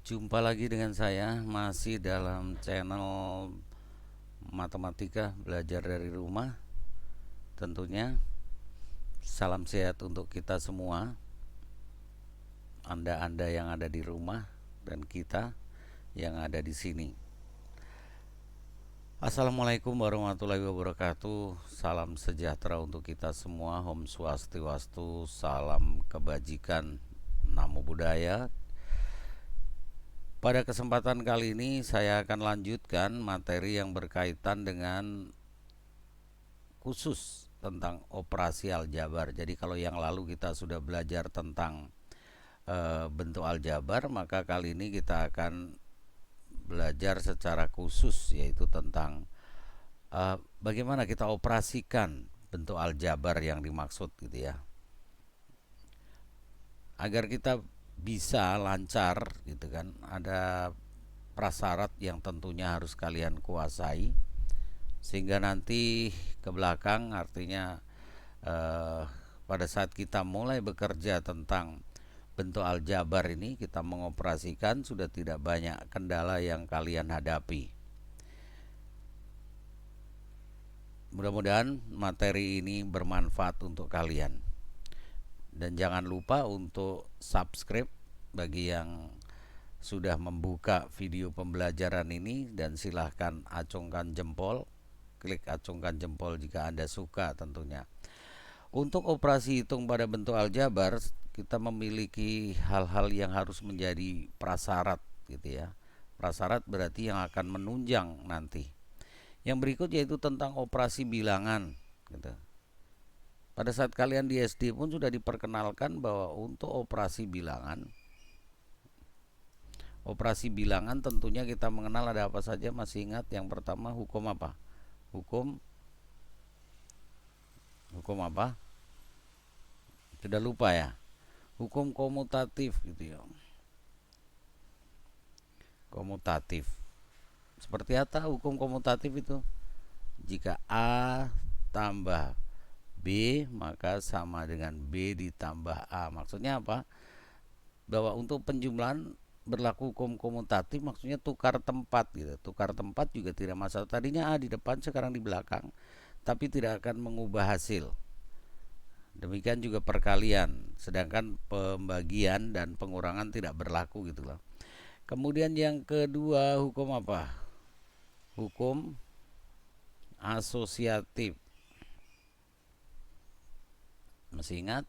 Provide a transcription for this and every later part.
Jumpa lagi dengan saya masih dalam channel Matematika Belajar dari Rumah. Tentunya salam sehat untuk kita semua, Anda-anda yang ada di rumah dan kita yang ada di sini. Assalamualaikum warahmatullahi wabarakatuh. Salam sejahtera untuk kita semua. Om Swastiwastu, salam kebajikan, Namo Buddhaya. Pada kesempatan kali ini saya akan lanjutkan materi yang berkaitan dengan khusus tentang operasi aljabar. Jadi kalau yang lalu kita sudah belajar tentang bentuk aljabar, maka kali ini kita akan belajar secara khusus, yaitu tentang bagaimana kita operasikan bentuk aljabar yang dimaksud gitu ya. Agar kita bisa lancar gitu kan, ada prasyarat yang tentunya harus kalian kuasai, sehingga nanti ke belakang artinya pada saat kita mulai bekerja tentang bentuk aljabar ini, kita mengoperasikan sudah tidak banyak kendala yang kalian hadapi. Mudah-mudahan materi ini bermanfaat untuk kalian. Dan jangan lupa untuk subscribe bagi yang sudah membuka video pembelajaran ini, dan silahkan acungkan jempol, klik acungkan jempol jika Anda suka tentunya. Untuk operasi hitung pada bentuk aljabar, kita memiliki hal-hal yang harus menjadi prasyarat gitu ya. Prasyarat berarti yang akan menunjang nanti. Yang berikut yaitu tentang operasi bilangan gitu. Pada saat kalian di SD pun sudah diperkenalkan bahwa untuk operasi bilangan tentunya kita mengenal ada apa saja. Masih ingat yang pertama hukum apa? Hukum apa? Sudah lupa ya? Hukum komutatif gitu ya. Komutatif. Seperti apa hukum komutatif itu? Jika A tambah B maka sama dengan B ditambah A. Maksudnya apa? Bahwa untuk penjumlahan berlaku hukum komutatif, maksudnya tukar tempat gitu. Tukar tempat juga tidak masalah. Tadinya A di depan, sekarang di belakang, tapi tidak akan mengubah hasil. Demikian juga perkalian, sedangkan pembagian dan pengurangan tidak berlaku gitu loh. Kemudian yang kedua hukum apa? Hukum asosiatif. Masih ingat?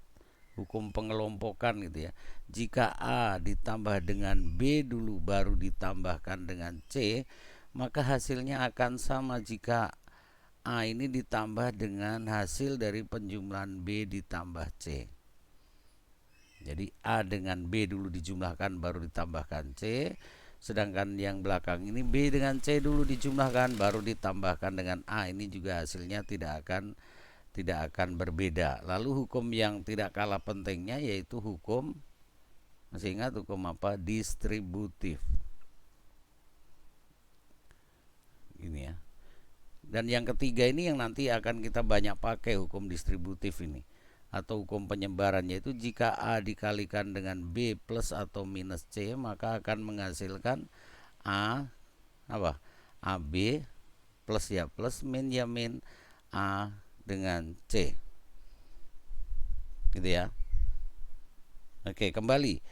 Hukum pengelompokan gitu ya. Jika A ditambah dengan B dulu baru ditambahkan dengan C, maka hasilnya akan sama jika A ini ditambah dengan hasil dari penjumlahan B ditambah C. Jadi A dengan B dulu dijumlahkan baru ditambahkan C, sedangkan yang belakang ini B dengan C dulu dijumlahkan baru ditambahkan dengan A. Ini juga hasilnya tidak akan berbeda. Lalu hukum yang tidak kalah pentingnya yaitu hukum, masih ingat hukum apa? Distributif. Ini ya. Dan yang ketiga ini yang nanti akan kita banyak pakai, hukum distributif ini atau hukum penyebaran, yaitu jika A dikalikan dengan B plus atau minus C maka akan menghasilkan A apa? AB plus ya plus, min ya min, A dengan C. Gitu ya. Oke, kembali.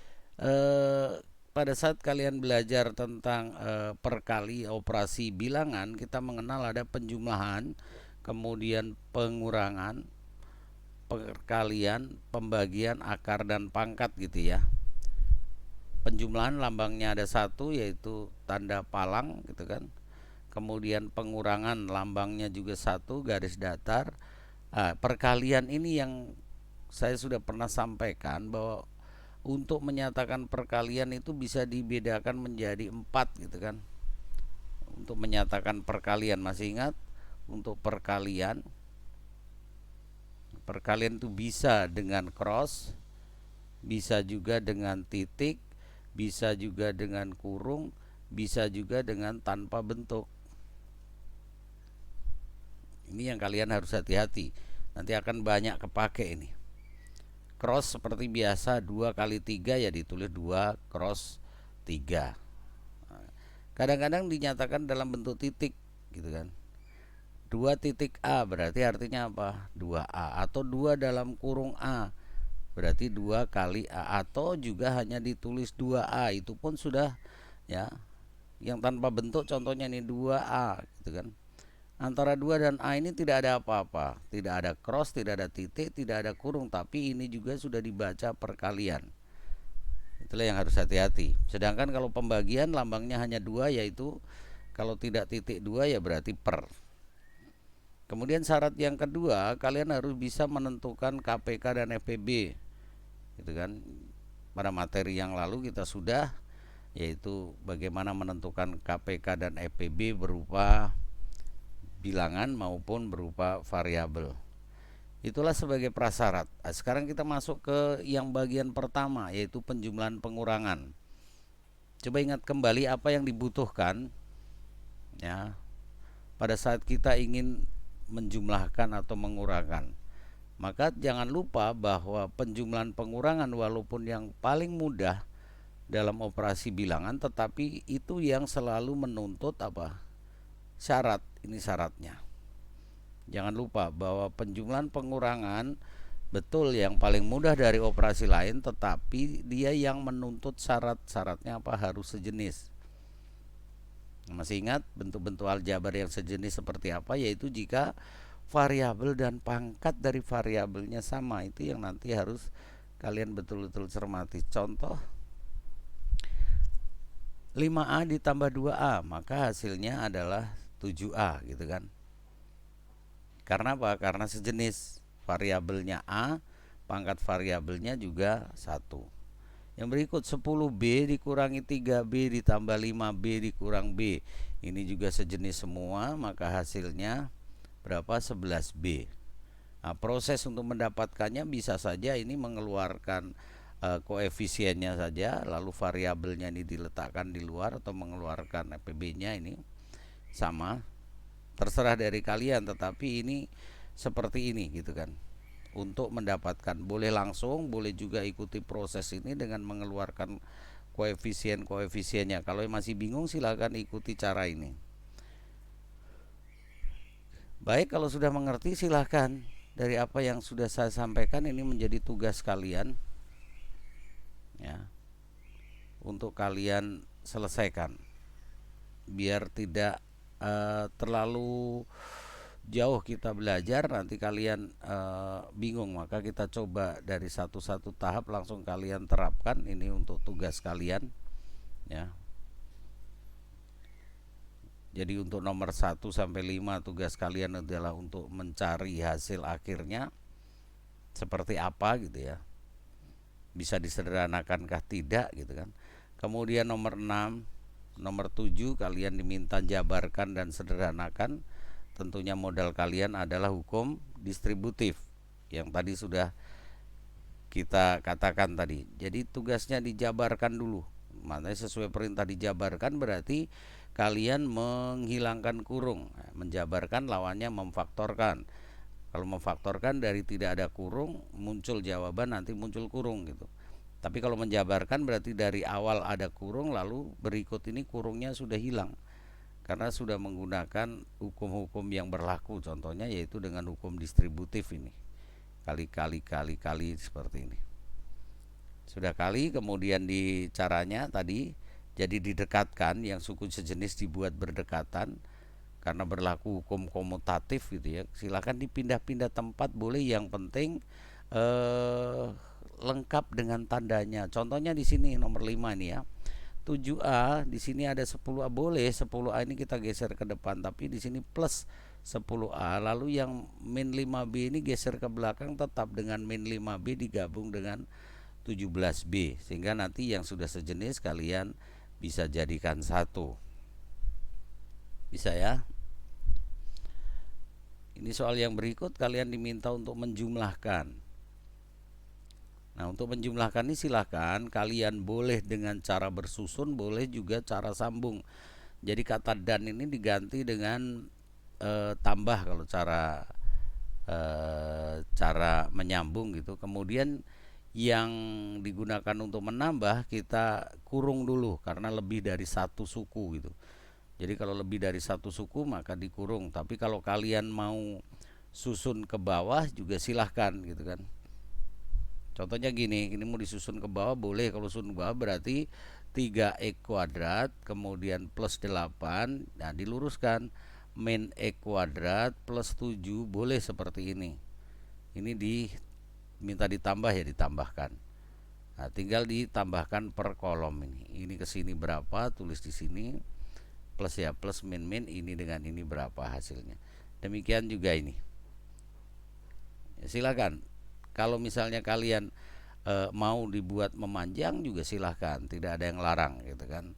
Pada saat kalian belajar tentang perkali operasi bilangan, kita mengenal ada penjumlahan, kemudian pengurangan, perkalian, pembagian, akar, dan pangkat gitu ya. Penjumlahan lambangnya ada satu, yaitu tanda palang gitu kan. Kemudian pengurangan lambangnya juga satu, garis datar. Perkalian ini yang saya sudah pernah sampaikan bahwa untuk menyatakan perkalian itu bisa dibedakan menjadi 4 gitu kan. Untuk menyatakan perkalian, masih ingat? Untuk perkalian itu bisa dengan cross, bisa juga dengan titik, bisa juga dengan kurung, bisa juga dengan tanpa bentuk. Ini yang kalian harus hati-hati, nanti akan banyak kepake ini. Cross seperti biasa 2 kali 3 ya ditulis 2 cross 3. Kadang-kadang dinyatakan dalam bentuk titik gitu kan. 2 titik A berarti artinya apa? 2A, atau 2 dalam kurung A berarti 2 kali A, atau juga hanya ditulis 2A, itu pun sudah ya. Yang tanpa bentuk contohnya ini 2A gitu kan. Antara 2 dan A ini tidak ada apa-apa, tidak ada cross, tidak ada titik, tidak ada kurung, tapi ini juga sudah dibaca perkalian. Itulah yang harus hati-hati. Sedangkan kalau pembagian lambangnya hanya 2, yaitu kalau tidak titik 2 ya berarti per. Kemudian syarat yang kedua, kalian harus bisa menentukan KPK dan FPB. Gitu kan. Pada materi yang lalu kita sudah, yaitu bagaimana menentukan KPK dan FPB berupa bilangan maupun berupa variabel. Itulah sebagai prasyarat. Nah, sekarang kita masuk ke yang bagian pertama, yaitu penjumlahan pengurangan. Coba ingat kembali apa yang dibutuhkan ya pada saat kita ingin menjumlahkan atau mengurangkan. Maka jangan lupa bahwa penjumlahan pengurangan walaupun yang paling mudah dalam operasi bilangan, tetapi itu yang selalu menuntut apa? Syarat. Ini syaratnya. Jangan lupa bahwa penjumlahan pengurangan betul yang paling mudah dari operasi lain, tetapi dia yang menuntut syarat-syaratnya apa? Harus sejenis. Masih ingat bentuk-bentuk aljabar yang sejenis seperti apa? Yaitu jika variabel dan pangkat dari variabelnya sama. Itu yang nanti harus kalian betul-betul cermati. Contoh 5A ditambah 2A, maka hasilnya adalah 7A gitu kan. Karena apa? Karena sejenis, variabelnya A, pangkat variabelnya juga 1. Yang berikut 10B dikurangi 3B ditambah 5B dikurang B. Ini juga sejenis semua, maka hasilnya berapa? 11B. Nah, proses untuk mendapatkannya bisa saja ini mengeluarkan koefisiennya saja, lalu variabelnya ini diletakkan di luar, atau mengeluarkan FPB-nya ini sama. Terserah dari kalian, tetapi ini seperti ini gitu kan. Untuk mendapatkan, boleh langsung, boleh juga ikuti proses ini dengan mengeluarkan koefisien-koefisiennya. Kalau masih bingung silahkan ikuti cara ini. Baik, kalau sudah mengerti silahkan. Dari apa yang sudah saya sampaikan ini menjadi tugas kalian ya, untuk kalian selesaikan, biar tidak terlalu jauh kita belajar nanti kalian bingung. Maka kita coba dari satu-satu tahap langsung kalian terapkan. Ini untuk tugas kalian ya. Jadi untuk nomor 1 sampai 5 tugas kalian adalah untuk mencari hasil akhirnya seperti apa gitu ya. Bisa disederhanakankah tidak gitu kan. Kemudian nomor 6, nomor 7 kalian diminta jabarkan dan sederhanakan. Tentunya modal kalian adalah hukum distributif yang tadi sudah kita katakan tadi. Jadi tugasnya dijabarkan dulu. Maknanya sesuai perintah dijabarkan berarti kalian menghilangkan kurung. Menjabarkan lawannya memfaktorkan. Kalau memfaktorkan dari tidak ada kurung muncul jawaban, nanti muncul kurung gitu. Tapi kalau menjabarkan berarti dari awal ada kurung, lalu berikut ini kurungnya sudah hilang karena sudah menggunakan hukum-hukum yang berlaku, contohnya yaitu dengan hukum distributif ini, kali seperti ini. Sudah kali, kemudian di caranya tadi, jadi didekatkan, yang suku sejenis dibuat berdekatan karena berlaku hukum komutatif gitu ya. Silakan dipindah-pindah tempat boleh, yang penting lengkap dengan tandanya. Contohnya di sini nomor 5 ini ya. 7A di sini ada 10A, boleh 10A ini kita geser ke depan, tapi di sini plus 10A, lalu yang min 5B ini geser ke belakang, tetap dengan min 5B digabung dengan 17B, sehingga nanti yang sudah sejenis kalian bisa jadikan satu. Bisa ya. Ini soal yang berikut, kalian diminta untuk menjumlahkan. Nah, untuk menjumlahkan ini silahkan kalian boleh dengan cara bersusun, boleh juga cara sambung. Jadi kata dan ini diganti dengan tambah kalau cara menyambung gitu. Kemudian yang digunakan untuk menambah kita kurung dulu karena lebih dari satu suku gitu. Jadi kalau lebih dari satu suku maka dikurung. Tapi kalau kalian mau susun ke bawah juga silahkan gitu kan. Contohnya gini, ini mau disusun ke bawah boleh. Kalau susun ke bawah berarti 3x kuadrat kemudian plus 8. Nah diluruskan, min x kuadrat plus 7 boleh seperti ini. Ini minta ditambah ya ditambahkan. Nah tinggal ditambahkan per kolom ini. Ini ke sini berapa, tulis di sini. Plus ya, plus min ini dengan ini berapa hasilnya. Demikian juga ini. Silakan. Kalau misalnya kalian mau dibuat memanjang juga silahkan, tidak ada yang larang gitu kan.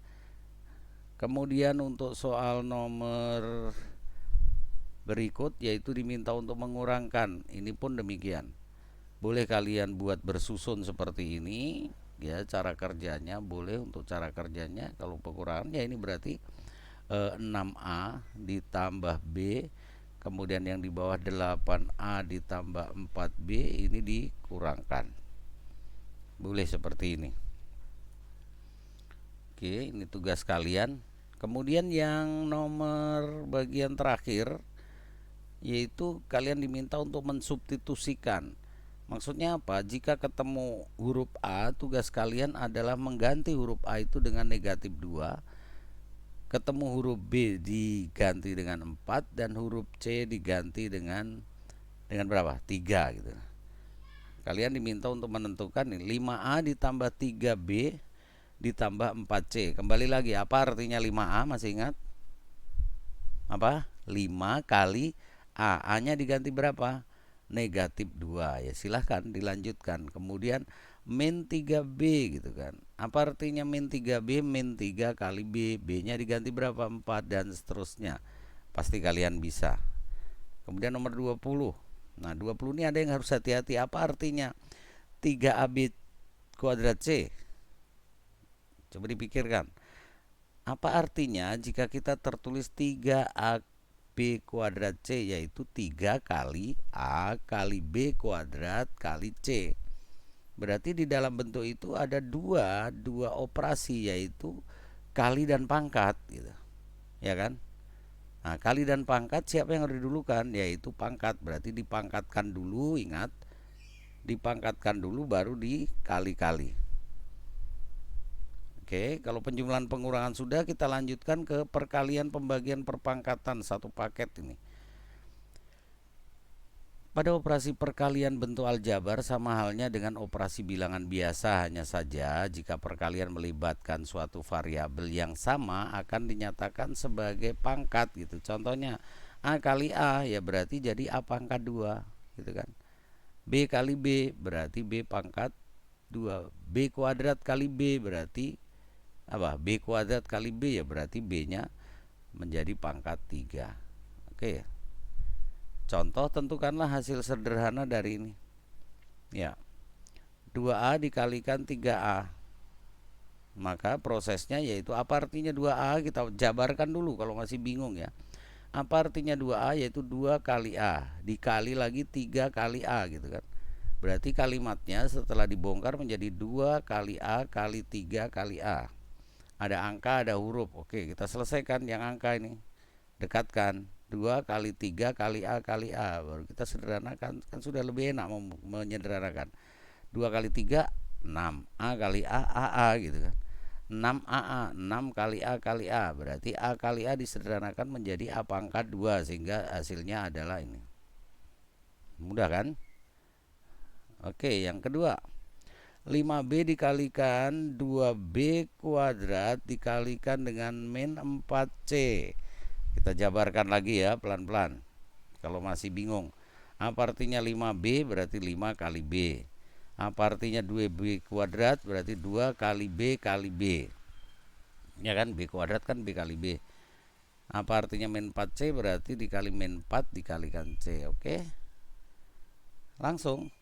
Kemudian untuk soal nomor berikut yaitu diminta untuk mengurangkan, ini pun demikian. Boleh kalian buat bersusun seperti ini ya, cara kerjanya boleh. Untuk cara kerjanya kalau pengurangannya ini berarti 6A ditambah B, kemudian yang di bawah 8A ditambah 4B ini dikurangkan. Boleh seperti ini. Oke, ini tugas kalian. Kemudian yang nomor bagian terakhir yaitu kalian diminta untuk mensubstitusikan. Maksudnya apa? Jika ketemu huruf A, tugas kalian adalah mengganti huruf A itu dengan negatif 2. Ketemu huruf B diganti dengan 4 dan huruf C diganti dengan berapa? 3 gitu. Kalian diminta untuk menentukan nih 5A ditambah 3B ditambah 4C. Kembali lagi, apa artinya 5A? Masih ingat? Apa? 5 kali A. A-nya diganti berapa? Negatif 2. Ya silahkan dilanjutkan. Kemudian min 3B gitu kan. Apa artinya min 3B? Min 3 kali B. B-nya diganti berapa? 4 dan seterusnya. Pasti kalian bisa. Kemudian nomor 20. Nah 20 ini ada yang harus hati-hati. Apa artinya 3AB kuadrat C? Coba dipikirkan. Apa artinya jika kita tertulis 3AB kuadrat C, yaitu 3 kali A kali B kuadrat kali C. Berarti di dalam bentuk itu ada dua operasi, yaitu kali dan pangkat gitu. Ya kan? Nah, kali dan pangkat siapa yang harus didulukan? Yaitu pangkat. Berarti dipangkatkan dulu, ingat. Dipangkatkan dulu baru dikali-kali. Oke, kalau penjumlahan pengurangan sudah, kita lanjutkan ke perkalian pembagian perpangkatan satu paket ini. Pada operasi perkalian bentuk aljabar sama halnya dengan operasi bilangan biasa, hanya saja jika perkalian melibatkan suatu variabel yang sama akan dinyatakan sebagai pangkat gitu. Contohnya A kali A ya berarti jadi A pangkat 2 gitu kan. B kali B berarti B pangkat 2. B kuadrat kali B berarti apa? B kuadrat kali B ya berarti B-nya menjadi pangkat 3. Oke. Contoh, tentukanlah hasil sederhana dari ini. Ya. 2A dikalikan 3A. Maka prosesnya yaitu apa artinya 2A? Kita jabarkan dulu kalau masih bingung ya. Apa artinya 2A? Yaitu 2 kali A dikali lagi 3 kali A gitu kan. Berarti kalimatnya setelah dibongkar menjadi 2 kali A kali 3 kali A. Ada angka, ada huruf. Oke, kita selesaikan yang angka ini. Dekatkan. 2 kali 3 kali A kali A. Baru kita sederhanakan. Kan sudah lebih enak menyederhanakan. 2 kali 3, 6. A kali A, AA gitu kan. 6AA, 6 kali A kali A. Berarti A kali A disederhanakan menjadi A pangkat 2. Sehingga hasilnya adalah ini. Mudah kan? Oke, yang kedua. 5B dikalikan 2B kuadrat dikalikan dengan min 4C. Kita jabarkan lagi ya pelan-pelan. Kalau masih bingung. Apa artinya 5B? Berarti 5 kali B. Apa artinya 2B kuadrat? Berarti 2 kali B kali B. Ya kan? B kuadrat kan B kali B. Apa artinya min 4C? Berarti dikali min 4 dikalikan C. Oke? Langsung.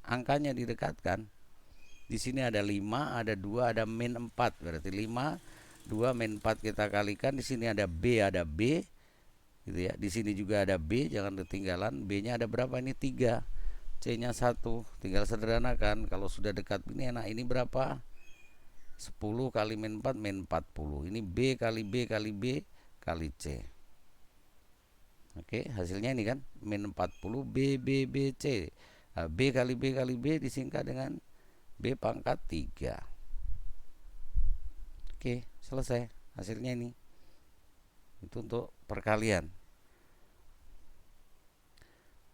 Angkanya didekatkan. Di sini ada 5, ada 2, ada min 4. Berarti 5 2 min 4 kita kalikan. Di sini ada B gitu ya. Di sini juga ada B, jangan ketinggalan. B-nya ada berapa ini? 3. C-nya 1, tinggal sederhanakan. Kalau sudah dekat ini enak. Ini berapa? 10 kali min 4 min 40. Ini B kali B kali B kali C. Oke, hasilnya ini kan min 40 B B B C. Nah, B kali B kali B disingkat dengan B pangkat 3. Oke, selesai. Hasilnya ini. Itu untuk perkalian.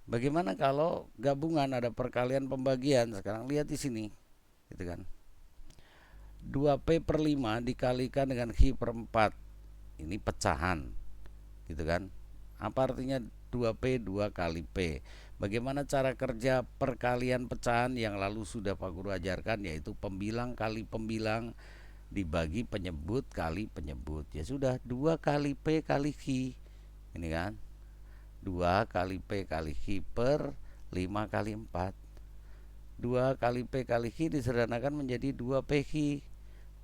Bagaimana kalau gabungan, ada perkalian pembagian? Sekarang lihat di sini. Gitu kan. 2P per 5 dikalikan dengan Hi per 4. Ini pecahan. Gitu kan. Apa artinya 2P 2 kali P? Bagaimana cara kerja perkalian pecahan yang lalu sudah Pak Guru ajarkan, yaitu pembilang kali pembilang dibagi penyebut kali penyebut. Ya sudah, 2 kali P kali Q. Ini kan 2 kali P kali Q per 5 kali 4. 2 kali P kali Q disederhanakan menjadi 2 PQ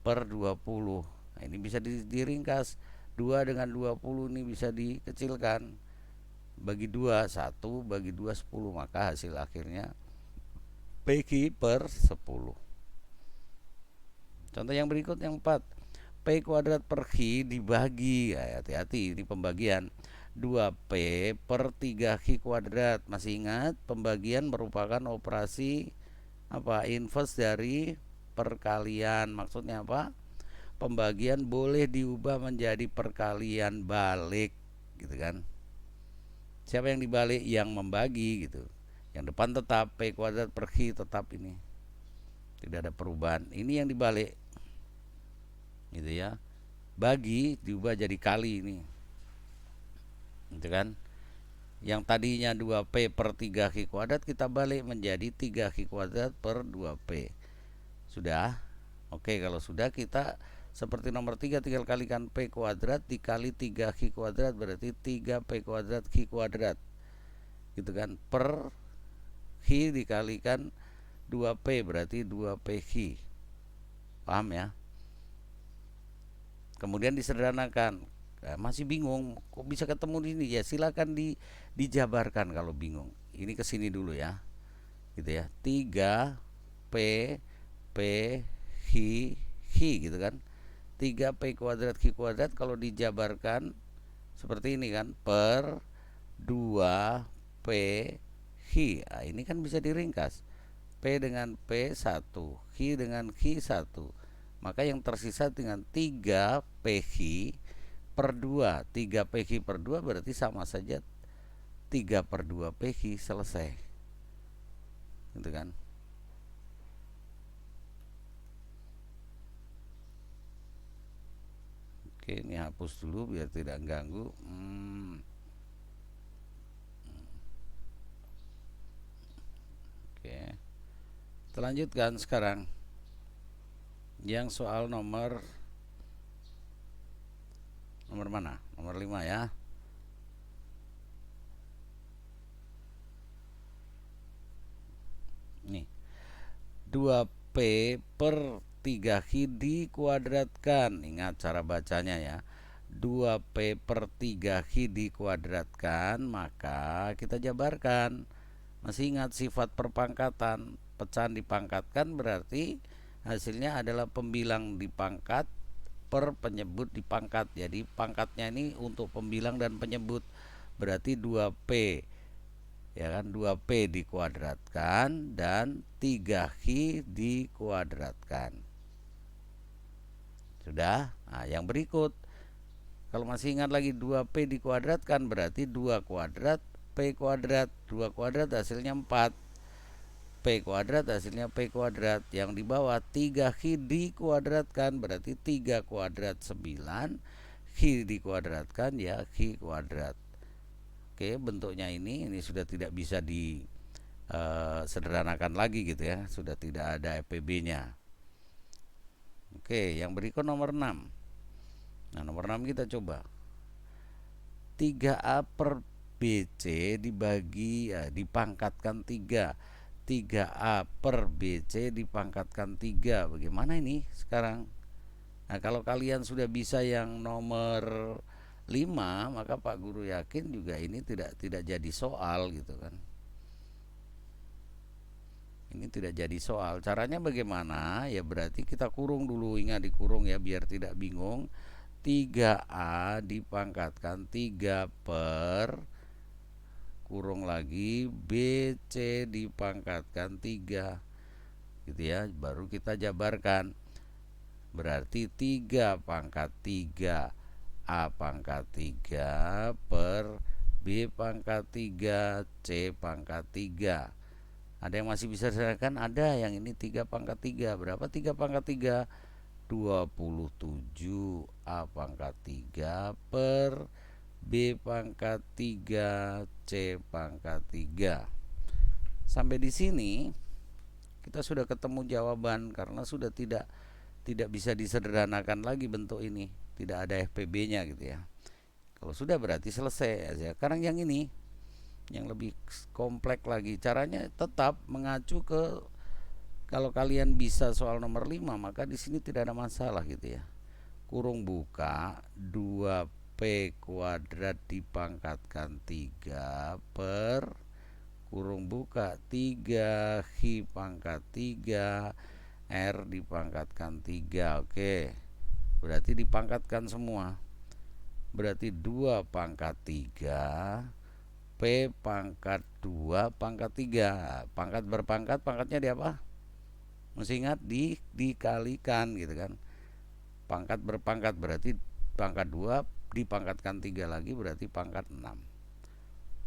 per 20. Nah, ini bisa diringkas. 2 dengan 20 ini bisa dikecilkan. Bagi 2, 1 bagi 2, 10. Maka hasil akhirnya PQ per 10. Contoh yang berikut yang 4. P kuadrat per Q dibagi, ya, hati-hati ini pembagian, 2P per 3Q kuadrat. Masih ingat, pembagian merupakan operasi apa? Inverse dari perkalian. Maksudnya apa? Pembagian boleh diubah menjadi perkalian balik, gitu kan. Siapa yang dibalik? Yang membagi, gitu. Yang depan tetap P kuadrat per Q tetap ini, tidak ada perubahan. Ini yang dibalik, gitu ya. Bagi diubah jadi kali ini, gitu kan. Yang tadinya 2P per 3Q kuadrat kita balik menjadi 3Q kuadrat per 2P. Sudah? Oke, kalau sudah, kita seperti nomor 3 tinggal kalikan P kuadrat dikali 3Q kuadrat, berarti 3P kuadrat Q kuadrat, gitu kan. Per Q dikalikan 2P berarti 2PQ. Paham ya? Kemudian disederhanakan. Nah, masih bingung kok bisa ketemu di sini? Ya silakan dijabarkan kalau bingung. Ini ke sini dulu ya. Gitu ya. 3P P Q Q, gitu kan. 3P kuadrat Q kuadrat kalau dijabarkan seperti ini kan, per 2P Q. Nah, ini kan bisa diringkas. P dengan P 1, Q dengan Q 1. Maka yang tersisa dengan 3 PQ per 2. 3 PQ per 2 berarti sama saja 3 per 2 PQ, selesai. Gitu kan. Oke, ini hapus dulu biar tidak ganggu. Oke. Kita lanjutkan sekarang. Yang soal nomor mana? Nomor 5 ya. Nih. 2P per 3Q dikuadratkan. Ingat cara bacanya ya. 2P per 3Q dikuadratkan, maka kita jabarkan. Masih ingat sifat perpangkatan. Pecahan dipangkatkan berarti hasilnya adalah pembilang dipangkat per penyebut dipangkat. Jadi pangkatnya ini untuk pembilang dan penyebut, berarti 2P, ya kan, 2P dikuadratkan dan 3Q dikuadratkan. Sudah? Nah, yang berikut, kalau masih ingat lagi, 2P dikuadratkan berarti 2 kuadrat P kuadrat. 2 kuadrat hasilnya 4. P kuadrat hasilnya P kuadrat. Yang di bawah 3Q dikuadratkan berarti 3 kuadrat 9. Q dikuadratkan ya Q kuadrat. Oke, bentuknya ini sudah tidak bisa sederhanakan lagi, gitu ya. Sudah tidak ada FPB-nya. Oke, yang berikut nomor 6. Nah, nomor 6 kita coba. 3A per BC dibagi, dipangkatkan 3. 3A per BC dipangkatkan 3. Bagaimana ini sekarang? Nah, kalau kalian sudah bisa yang nomor 5, maka Pak Guru yakin juga ini tidak jadi soal, gitu kan. Ini tidak jadi soal. Caranya bagaimana? Ya berarti kita kurung dulu, ingat dikurung ya biar tidak bingung. 3A dipangkatkan 3 per kurung lagi BC dipangkatkan 3 gitu ya, baru kita jabarkan. Berarti 3 pangkat 3 A pangkat 3 per B pangkat 3 C pangkat 3. Ada yang masih bisa diserahkan? Ada yang ini 3 pangkat 3. Berapa 3 pangkat 3? 27 A pangkat 3 per B pangkat 3 C pangkat 3. Sampai di sini kita sudah ketemu jawaban karena sudah tidak bisa disederhanakan lagi bentuk ini, tidak ada FPB-nya gitu ya. Kalau sudah berarti selesai. Sekarang yang ini yang lebih kompleks lagi, caranya tetap mengacu ke, kalau kalian bisa soal nomor 5 maka di sini tidak ada masalah gitu ya. Kurung buka 2P kuadrat dipangkatkan 3 per kurung buka 3 Hi pangkat 3 R dipangkatkan 3. Oke, berarti dipangkatkan semua. Berarti 2 pangkat 3 P pangkat 2 pangkat 3. Pangkat berpangkat, pangkatnya di apa? Mesti ingat dikalikan gitu kan. Pangkat berpangkat berarti pangkat 2 dipangkatkan 3 lagi berarti pangkat 6.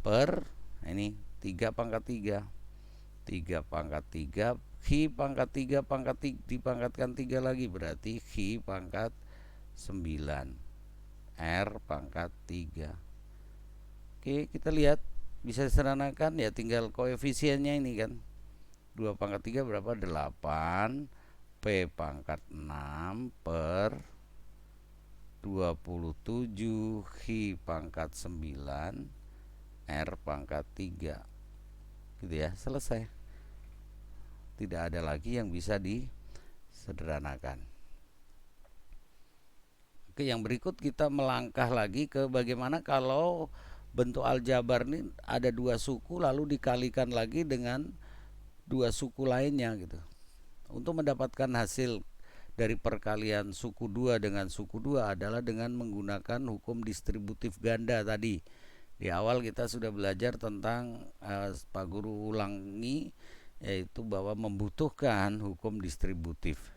Per ini 3 pangkat 3. 3 pangkat 3 Hi pangkat 3 pangkat 3 dipangkatkan 3 lagi berarti Hi pangkat 9 R pangkat 3. Oke, kita lihat bisa disederhanakan ya, tinggal koefisiennya ini kan. 2 pangkat 3 berapa? 8 P pangkat 6 per 27 Hi pangkat 9 R pangkat 3 gitu ya, selesai. Tidak ada lagi yang bisa disederhanakan. Oke, yang berikut kita melangkah lagi ke bagaimana kalau bentuk aljabar ini ada 2 suku lalu dikalikan lagi dengan 2 suku lainnya gitu. Untuk mendapatkan hasil dari perkalian suku 2 dengan suku 2 adalah dengan menggunakan hukum distributif ganda tadi. Di awal kita sudah belajar tentang Pak Guru ulangi, yaitu bahwa membutuhkan hukum distributif.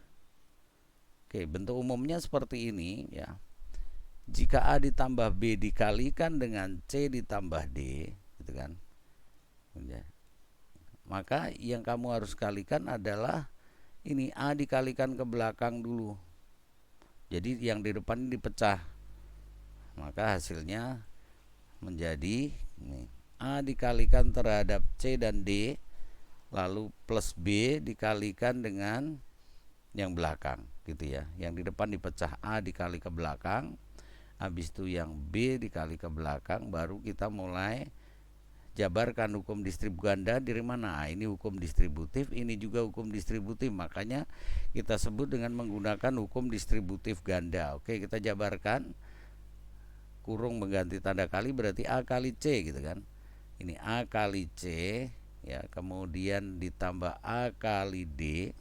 Oke, bentuk umumnya seperti ini ya. Jika A ditambah B dikalikan dengan C ditambah D gitu kan, maka yang kamu harus kalikan adalah ini A dikalikan ke belakang dulu. Jadi yang di depan ini dipecah. Maka hasilnya menjadi ini, A dikalikan terhadap C dan D, lalu plus B dikalikan dengan yang belakang gitu ya. Yang di depan dipecah, A dikali ke belakang, habis itu yang B dikali ke belakang, baru kita mulai jabarkan hukum distributif ganda dari mana. Ini hukum distributif, ini juga hukum distributif, makanya kita sebut dengan menggunakan hukum distributif ganda. Oke, kita jabarkan. Kurung mengganti tanda kali berarti A kali C gitu kan. Ini A kali C ya, kemudian ditambah A kali D,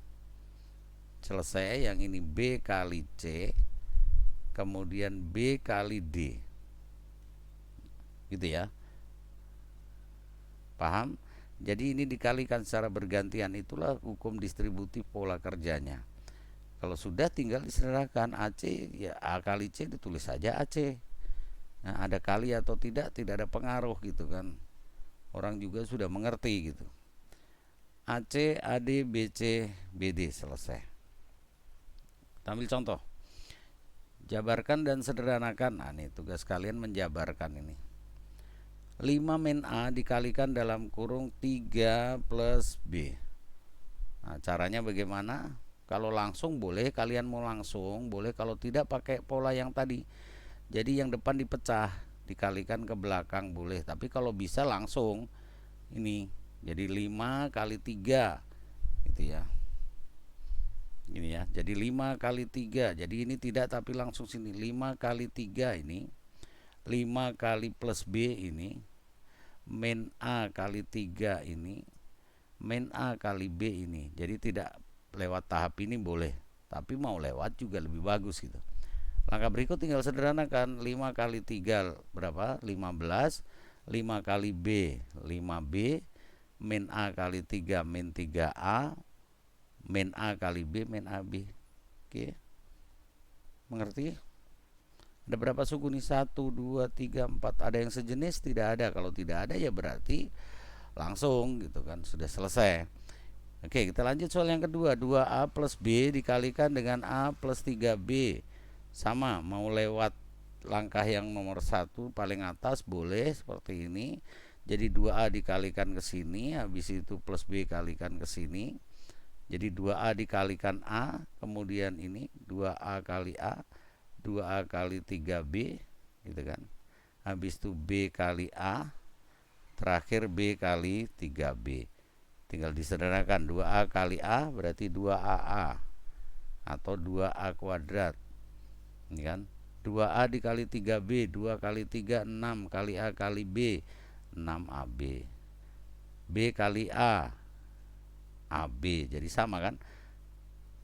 selesai. Yang ini B kali C, kemudian B kali D gitu ya, paham? Jadi ini dikalikan secara bergantian, itulah hukum distributif pola kerjanya. Kalau sudah tinggal disederhanakan AC ya, A kali C ditulis saja AC. Nah, ada kali atau tidak ada pengaruh gitu kan. Orang juga sudah mengerti gitu. AC, AD, BC, BD, selesai. Kita ambil contoh. Jabarkan dan sederhanakan. Nah, ini tugas kalian menjabarkan ini. 5 min A dikalikan dalam kurung 3 plus B. Nah, caranya bagaimana? Kalau langsung boleh, kalian mau langsung boleh, kalau tidak pakai pola yang tadi. Jadi yang depan dipecah, dikalikan ke belakang boleh, tapi kalau bisa langsung ini jadi 5 kali 3 gitu ya. Ini ya, jadi 5 kali 3. Jadi ini tidak, tapi langsung sini 5 kali 3 ini 5 kali plus B ini min A kali 3 ini min A kali B ini. Jadi tidak lewat tahap ini boleh, tapi mau lewat juga lebih bagus gitu. Langkah berikut tinggal sederhanakan. 5 kali 3 berapa? 15. 5 kali B 5B, min A kali 3 min 3A, min A kali B min AB. Oke, mengerti? Ada berapa suku nih? 1, 2, 3, 4. Ada yang sejenis? Tidak ada. Kalau tidak ada ya berarti langsung gitu kan, sudah selesai. Oke, kita lanjut soal yang kedua. 2A plus B dikalikan dengan A plus 3B. Sama, mau lewat langkah yang nomor 1 paling atas boleh seperti ini. Jadi 2A dikalikan ke sini, habis itu plus B kalikan ke sini. Jadi 2A dikalikan A, kemudian ini 2A kali A, 2A kali 3B gitu kan. Habis itu B kali A, terakhir B kali 3B. Tinggal disederhanakan. 2A kali A berarti 2AA atau 2A kuadrat. Ini kan 2A dikali 3B, 2 kali 3 6 kali A kali B 6AB. B kali A AB, jadi sama kan,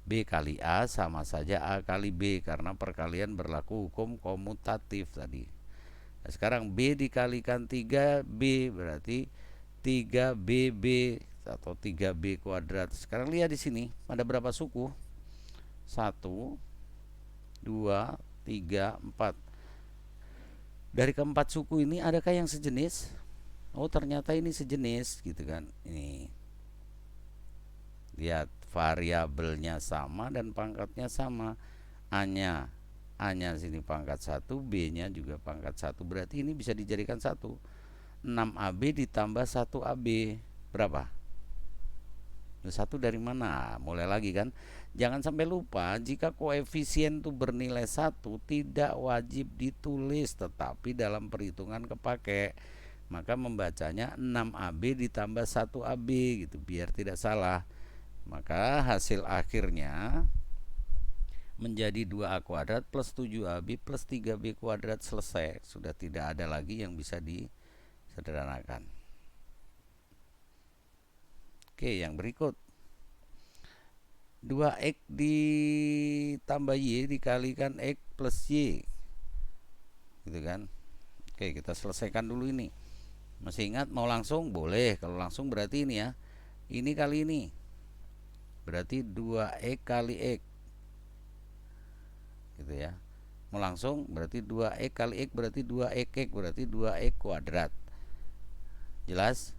B kali A sama saja A kali B karena perkalian berlaku hukum komutatif tadi. Nah, sekarang B dikalikan 3B berarti 3BB atau 3B kuadrat. Sekarang lihat di sini ada berapa suku? 1, 2, 3, 4. Dari keempat suku ini adakah yang sejenis? Oh, ternyata ini sejenis gitu kan. Ini lihat, variabelnya sama dan pangkatnya sama. A-nya sini pangkat 1, B-nya juga pangkat 1. Berarti ini bisa dijadikan 1. 6AB ditambah 1AB berapa? 1 dari mana? Mulai lagi kan. Jangan sampai lupa, jika koefisien itu bernilai 1 tidak wajib ditulis, tetapi dalam perhitungan kepake. Maka membacanya 6AB ditambah 1AB gitu biar tidak salah. Maka hasil akhirnya menjadi 2A kuadrat plus 7AB plus 3B kuadrat. Selesai. Sudah tidak ada lagi yang bisa disederhanakan. Oke, yang berikut. 2X ditambah Y dikalikan X plus Y. Gitu kan. Oke, kita selesaikan dulu ini. Masih ingat mau langsung? Boleh. Kalau langsung berarti ini ya. Ini kali ini. Berarti 2X kali X. Gitu ya. Mau langsung berarti 2X kali X berarti 2X berarti 2X kuadrat. Jelas?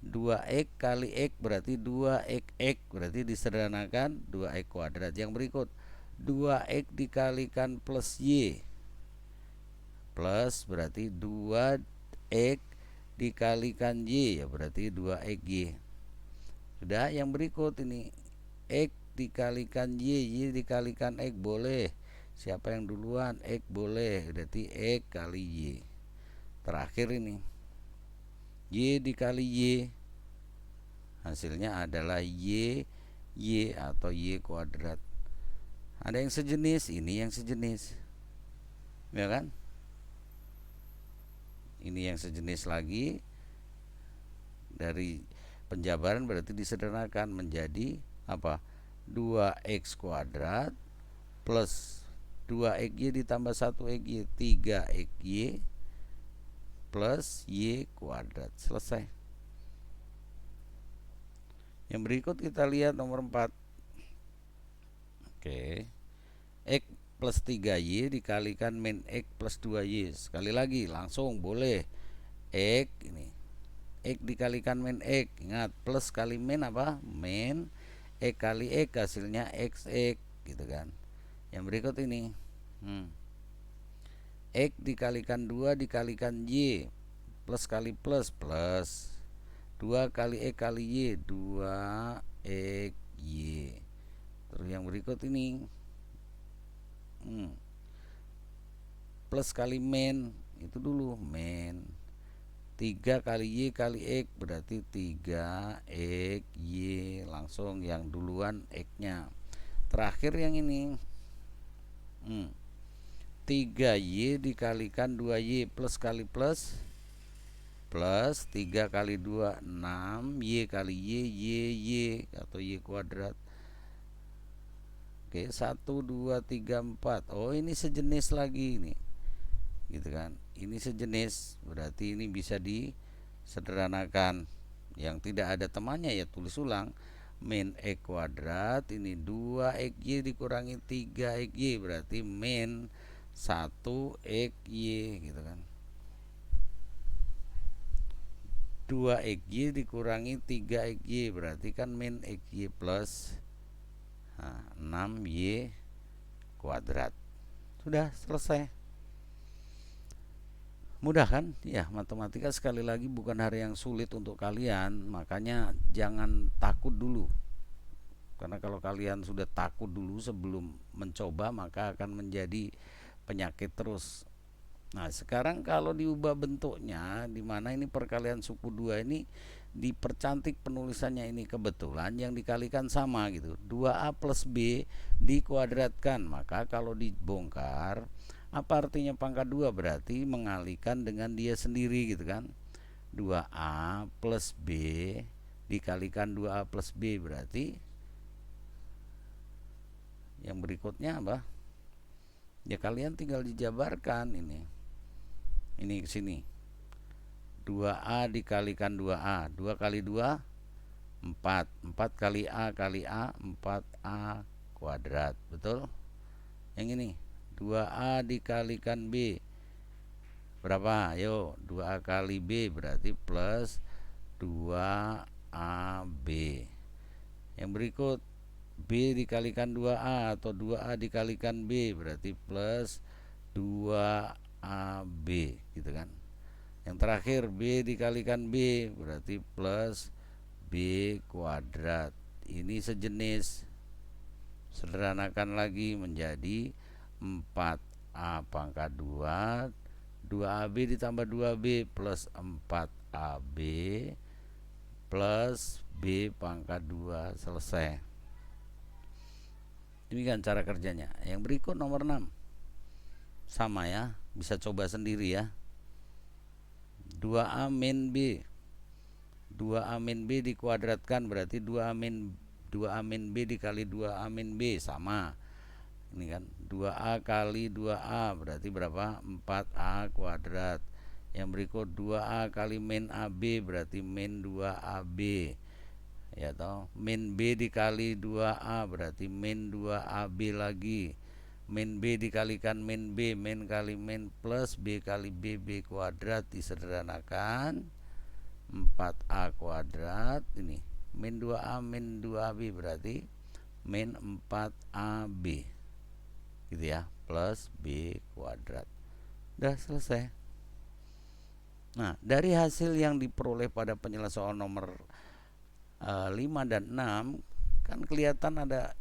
2X kali X berarti 2XX berarti disederhanakan 2X kuadrat. Yang berikut 2X dikalikan plus Y plus berarti 2X dikalikan Y ya berarti 2XY. Sudah. Yang berikut ini X dikalikan Y dikalikan X boleh. Siapa yang duluan? X boleh, berarti X kali Y. Terakhir ini Y dikali Y, hasilnya adalah Y atau Y kuadrat. Ada yang sejenis, ini yang sejenis, ya kan? Ini yang sejenis lagi. Dari penjabaran berarti disederhanakan menjadi apa? 2X kuadrat plus 2XY ditambah 1XY 3XY plus Y kuadrat. Selesai. Yang berikut kita lihat nomor 4. Oke. X plus 3Y dikalikan min X plus 2Y. Sekali lagi langsung boleh. X ini X dikalikan min X. Ingat, plus kali min apa? Min X kali X hasilnya XX gitu kan. Yang berikut ini X dikalikan 2 dikalikan Y plus kali plus 2 kali X kali Y 2XY. Terus yang berikut ini plus kali min, itu dulu min 3 kali Y kali X berarti 3XY. Langsung yang duluan X nya. Terakhir yang ini 3Y dikalikan 2Y plus kali plus plus 3 kali 2 6 Y kali Y atau Y kuadrat. Oke, 1 2 3 4. Oh, ini sejenis lagi ini. Gitu kan. Ini sejenis, berarti ini bisa disederhanakan. Yang tidak ada temannya ya tulis ulang. Min X kuadrat ini 2XY dikurangi 3XY, berarti min 1XY gitu kan. 2XY dikurangi 3XY berarti kan min XY plus 6Y kuadrat. Sudah selesai. Mudah kan? Ya, matematika sekali lagi bukan hal yang sulit untuk kalian, makanya jangan takut dulu. Karena kalau kalian sudah takut dulu sebelum mencoba, maka akan menjadi penyakit terus. Nah, sekarang kalau diubah bentuknya, di mana ini perkalian suku 2 ini dipercantik penulisannya, ini kebetulan yang dikalikan sama gitu. 2A plus B dikuadratkan. Maka kalau dibongkar, apa artinya pangkat 2? Berarti mengalihkan dengan dia sendiri gitu kan. 2A plus B dikalikan 2A plus B berarti yang berikutnya apa? Ya kalian tinggal dijabarkan ini. Ini ke sini. 2A dikalikan 2A. 2 kali 2 4. 4 kali A 4A kuadrat. Betul? Yang ini 2A dikalikan B. Berapa? Ayo, 2A kali B berarti plus 2AB. Yang berikut B dikalikan 2A atau 2A dikalikan B berarti plus 2AB gitu kan. Yang terakhir B dikalikan B berarti plus B kuadrat. Ini sejenis. Sederhanakan lagi menjadi 4A pangkat 2 2AB ditambah 2B plus 4AB plus B pangkat 2. Selesai. Demikian cara kerjanya. Yang berikut nomor 6. Sama ya, bisa coba sendiri ya. 2A min B. 2A min B dikuadratkan berarti 2A min B dikali 2A min B sama. Ini kan 2A kali 2A berarti berapa? 4A kuadrat. Yang berikut 2A kali min AB berarti min 2AB. Ya toh, min B dikali 2A berarti min 2AB lagi. Min B dikalikan min B, min kali min plus B kali B kuadrat disederhanakan 4A kuadrat. Ini min 2A min 2AB berarti min 4AB gitu ya, plus B kuadrat. Udah selesai. Nah, dari hasil yang diperoleh pada penyelesaian nomor 5 dan 6 kan kelihatan ada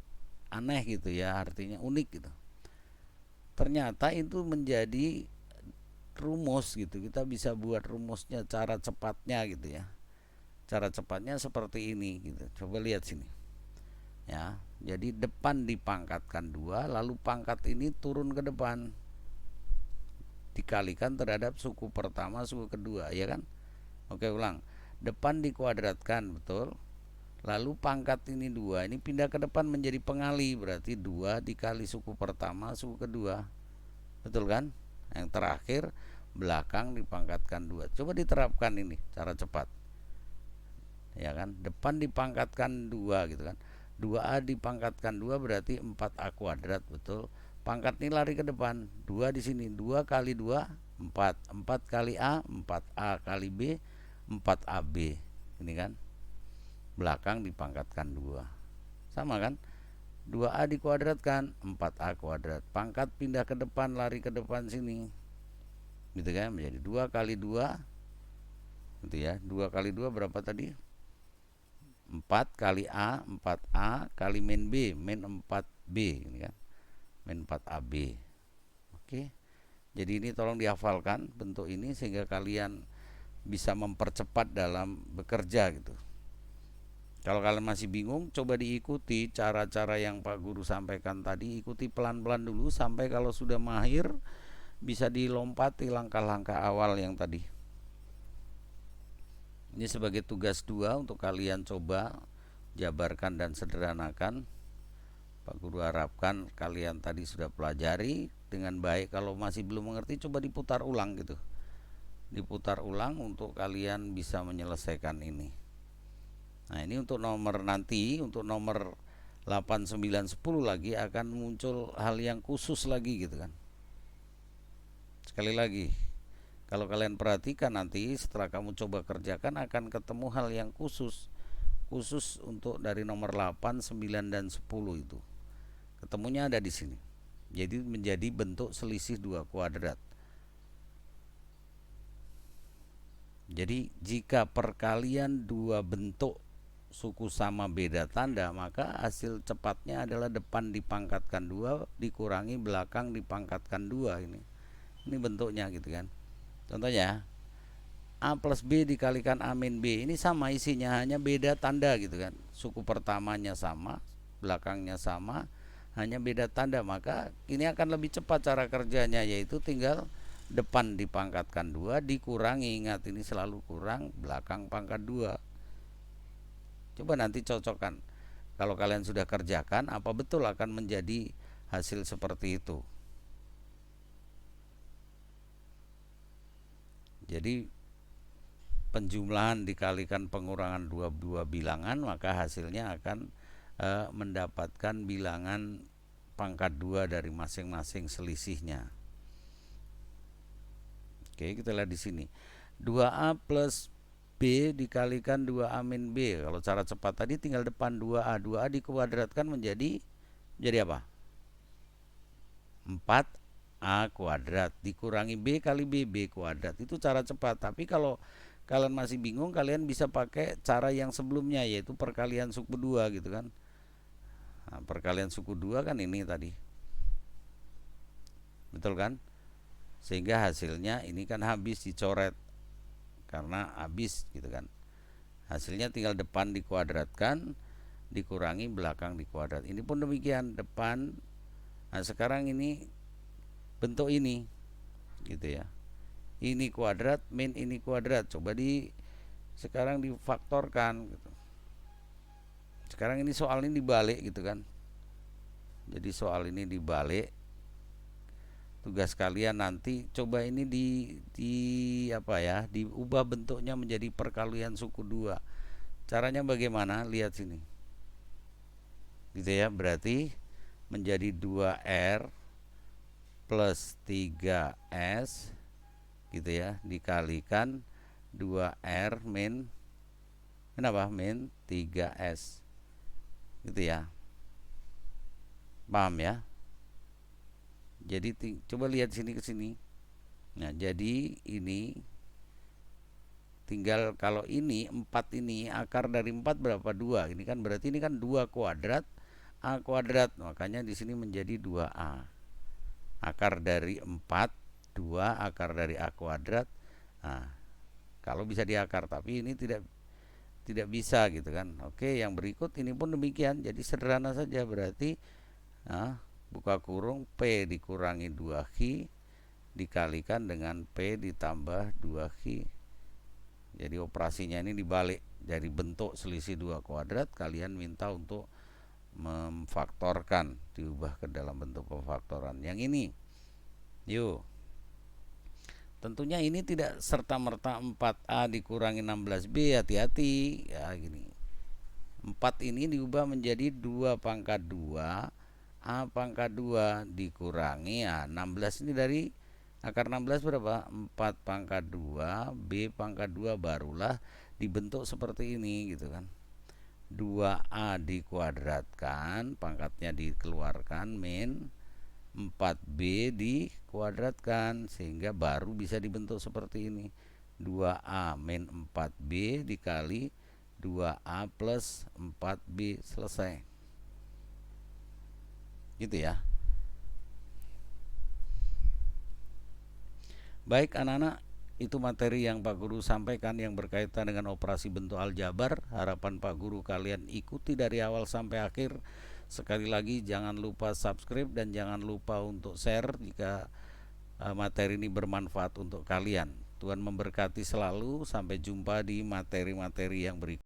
aneh gitu ya, artinya unik gitu. Ternyata itu menjadi rumus gitu. Kita bisa buat rumusnya, cara cepatnya gitu ya. Cara cepatnya seperti ini gitu. Coba lihat sini. Ya, jadi depan dipangkatkan 2, lalu pangkat ini turun ke depan. Dikalikan terhadap suku pertama, suku kedua, ya kan? Oke, ulang. Depan dikuadratkan, betul. Lalu pangkat ini 2, ini pindah ke depan menjadi pengali, berarti 2 dikali suku pertama, suku kedua. Betul kan? Yang terakhir belakang dipangkatkan 2. Coba diterapkan ini cara cepat. Ya kan? Depan dipangkatkan 2 gitu kan. 2A dipangkatkan 2 berarti 4A kuadrat, betul. Pangkat ini lari ke depan. 2 di sini. 2 kali 2 4. 4 kali A 4A kali B 4AB. Ini kan? Belakang dipangkatkan 2. Sama kan? 2A dikuadratkan 4A kuadrat. Pangkat pindah ke depan, lari ke depan sini. Gitu kan? Menjadi 2 kali 2 gitu ya. 2 kali 2 berapa tadi? 4 kali A 4A kali min B min 4B ini kan. Min 4AB. Oke. Jadi ini tolong dihafalkan bentuk ini sehingga kalian bisa mempercepat dalam bekerja gitu. Kalau kalian masih bingung, coba diikuti cara-cara yang Pak Guru sampaikan tadi. Ikuti pelan-pelan dulu sampai kalau sudah mahir bisa dilompati langkah-langkah awal yang tadi. Ini sebagai tugas 2 untuk kalian coba jabarkan dan sederhanakan. Pak Guru harapkan kalian tadi sudah pelajari dengan baik. Kalau masih belum mengerti, coba diputar ulang gitu. Diputar ulang untuk kalian bisa menyelesaikan ini. Nah, ini untuk nomor nanti, untuk nomor 8, 9, 10 lagi akan muncul hal yang khusus lagi gitu kan. Sekali lagi, kalau kalian perhatikan nanti setelah kamu coba kerjakan akan ketemu hal yang khusus. Khusus untuk dari nomor 8, 9, dan 10 itu. Ketemunya ada di sini. Jadi menjadi bentuk selisih 2 kuadrat. Jadi jika perkalian 2 bentuk suku sama beda tanda, maka hasil cepatnya adalah depan dipangkatkan 2 dikurangi belakang dipangkatkan 2 ini. Ini bentuknya gitu kan. Contohnya A plus B dikalikan A min B, ini sama isinya, hanya beda tanda gitu kan. Suku pertamanya sama, belakangnya sama, hanya beda tanda. Maka ini akan lebih cepat cara kerjanya, yaitu tinggal depan dipangkatkan 2 dikurangi, ingat ini selalu kurang, belakang pangkat 2. Coba nanti cocokkan. Kalau kalian sudah kerjakan, apa betul akan menjadi hasil seperti itu. Jadi penjumlahan dikalikan pengurangan dua bilangan, maka hasilnya akan mendapatkan bilangan pangkat 2 dari masing-masing selisihnya. Oke, kita lihat di sini. 2A plus B dikalikan 2A min B. Kalau cara cepat tadi tinggal depan 2A. 2A dikuadratkan menjadi apa? 4A kuadrat dikurangi B kali B, B kuadrat. Itu cara cepat. Tapi kalau kalian masih bingung, kalian bisa pakai cara yang sebelumnya, yaitu perkalian suku 2 gitu kan. Nah, perkalian suku 2 kan ini tadi. Betul kan? Sehingga hasilnya ini kan habis dicoret karena habis gitu kan. Hasilnya tinggal depan dikuadratkan dikurangi belakang dikuadrat. Ini pun demikian, depan. Nah, sekarang ini bentuk ini gitu ya. Ini kuadrat min ini kuadrat. Coba sekarang difaktorkan gitu. Sekarang ini soal ini dibalik gitu kan. Jadi soal ini dibalik. Tugas kalian nanti coba ini diubah bentuknya menjadi perkalian suku 2. Caranya bagaimana? Lihat sini. Gitu ya, berarti menjadi 2R plus 3S gitu ya, dikalikan 2R min 3S gitu ya. Paham ya? Jadi coba lihat sini ke sini. Nah, jadi ini tinggal kalau ini 4 ini akar dari 4 berapa? 2. Ini kan berarti ini kan 2 kuadrat A kuadrat. Makanya di sini menjadi 2A. Akar dari 4 2 akar dari A kuadrat. Nah, kalau bisa diakar, tapi ini tidak bisa gitu kan. Oke, yang berikut ini pun demikian. Jadi sederhana saja, berarti buka kurung P dikurangi 2Q dikalikan dengan P ditambah 2Q. Jadi operasinya ini dibalik. Dari bentuk selisih 2 kuadrat kalian minta untuk memfaktorkan, diubah ke dalam bentuk pemfaktoran. Yang ini yuk, tentunya ini tidak serta-merta 4A dikurangi 16B, hati-hati ya gini. 4 ini diubah menjadi 2 pangkat 2 A pangkat 2 dikurangi 16 ini dari akar 16 berapa? 4 pangkat 2 B pangkat 2, barulah dibentuk seperti ini gitu kan. 2A dikuadratkan, pangkatnya dikeluarkan, min 4B dikuadratkan, sehingga baru bisa dibentuk seperti ini. 2A min 4B dikali 2A plus 4B, selesai. Gitu ya. Baik anak-anak, itu materi yang Pak Guru sampaikan yang berkaitan dengan operasi bentuk aljabar. Harapan Pak Guru kalian ikuti dari awal sampai akhir. Sekali lagi jangan lupa subscribe dan jangan lupa untuk share jika materi ini bermanfaat untuk kalian. Tuhan memberkati selalu. Sampai jumpa di materi-materi yang berikut.